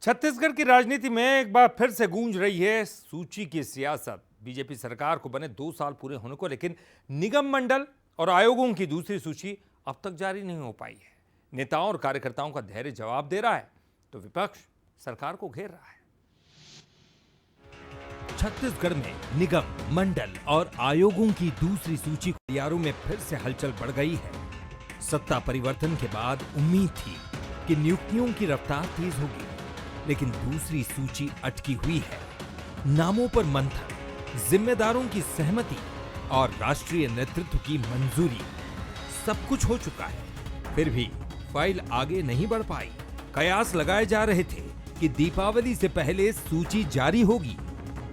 छत्तीसगढ़ की राजनीति में एक बार फिर से गूंज रही है सूची की सियासत। बीजेपी सरकार को बने 2 साल पूरे होने को, लेकिन निगम मंडल और आयोगों की दूसरी सूची अब तक जारी नहीं हो पाई है। नेताओं और कार्यकर्ताओं का धैर्य जवाब दे रहा है तो विपक्ष सरकार को घेर रहा है। छत्तीसगढ़ में निगम मंडल और आयोगों की दूसरी सूची तैयारों में फिर से हलचल बढ़ गई है। सत्ता परिवर्तन के बाद उम्मीद थी कि नियुक्तियों की रफ्तार तेज होगी, लेकिन दूसरी सूची अटकी हुई है। नामों पर मंथन, जिम्मेदारों की सहमति और राष्ट्रीय नेतृत्व की मंजूरी, सब कुछ हो चुका है, फिर भी फाइल आगे नहीं बढ़ पाई। कयास लगाए जा रहे थे कि दीपावली से पहले सूची जारी होगी,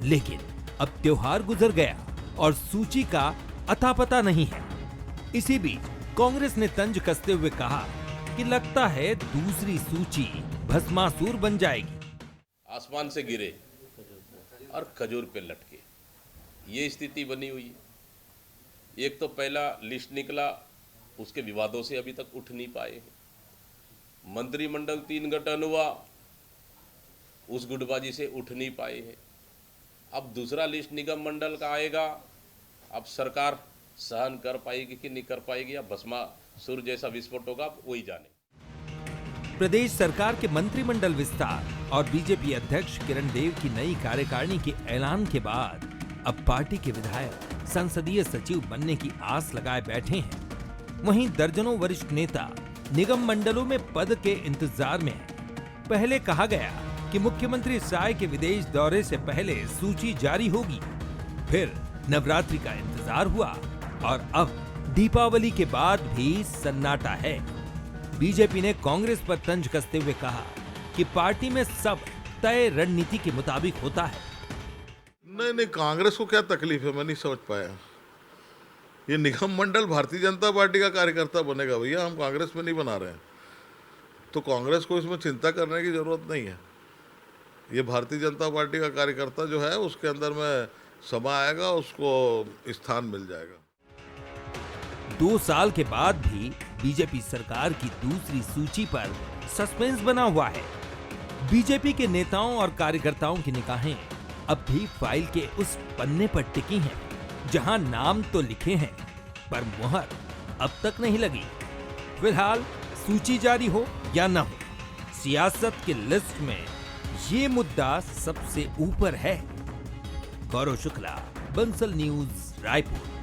लेकिन अब त्योहार गुजर गया और सूची का अता पता नहीं है। इसी बीच कांग्रेस ने तंज कसते हुए कहा कि लगता है दूसरी सूची भस्मासुर बन जाएगी। आसमान से गिरे और खजूर पे लटके, ये स्थिति बनी हुई है। एक तो पहला लिस्ट निकला, उसके विवादों से अभी तक उठ नहीं पाए हैं। मंत्रिमंडल 3 गठन हुआ, उस गुटबाजी से उठ नहीं पाए हैं। अब दूसरा लिस्ट निगम मंडल का आएगा, अब सरकार सहन कर पाएगी कि नहीं कर पाएगी, या भस्मासुर जैसा विस्फोट होगा, अब वही जाने। प्रदेश सरकार के मंत्रिमंडल विस्तार और बीजेपी अध्यक्ष किरण देव की नई कार्यकारिणी के ऐलान के बाद अब पार्टी के विधायक संसदीय सचिव बनने की आस लगाए बैठे हैं। वहीं दर्जनों वरिष्ठ नेता निगम मंडलों में पद के इंतजार में हैं। पहले कहा गया कि मुख्यमंत्री साय के विदेश दौरे से पहले सूची जारी होगी, फिर नवरात्रि का इंतजार हुआ और अब दीपावली के बाद भी सन्नाटा है। बीजेपी ने कांग्रेस पर तंज कसते हुए कहा कि पार्टी में सब तय रणनीति के मुताबिक होता है। नहीं, कांग्रेस को क्या तकलीफ है, मैं नहीं समझ पाया। ये निगम मंडल भारतीय जनता पार्टी का कार्यकर्ता बनेगा भैया, हम कांग्रेस में नहीं बना रहे हैं, तो कांग्रेस को इसमें चिंता करने की जरूरत नहीं है। ये भारतीय जनता पार्टी का कार्यकर्ता जो है, उसके अंदर में समय आएगा, उसको स्थान मिल जाएगा। 2 साल के बाद भी बीजेपी सरकार की दूसरी सूची पर सस्पेंस बना हुआ है। बीजेपी के नेताओं और कार्यकर्ताओं की निगाहें अब भी फाइल के उस पन्ने पर टिकी हैं, जहां नाम तो लिखे हैं पर मुहर अब तक नहीं लगी। फिलहाल सूची जारी हो या न हो, सियासत की लिस्ट में ये मुद्दा सबसे ऊपर है। गौरव शुक्ला, बंसल न्यूज, रायपुर।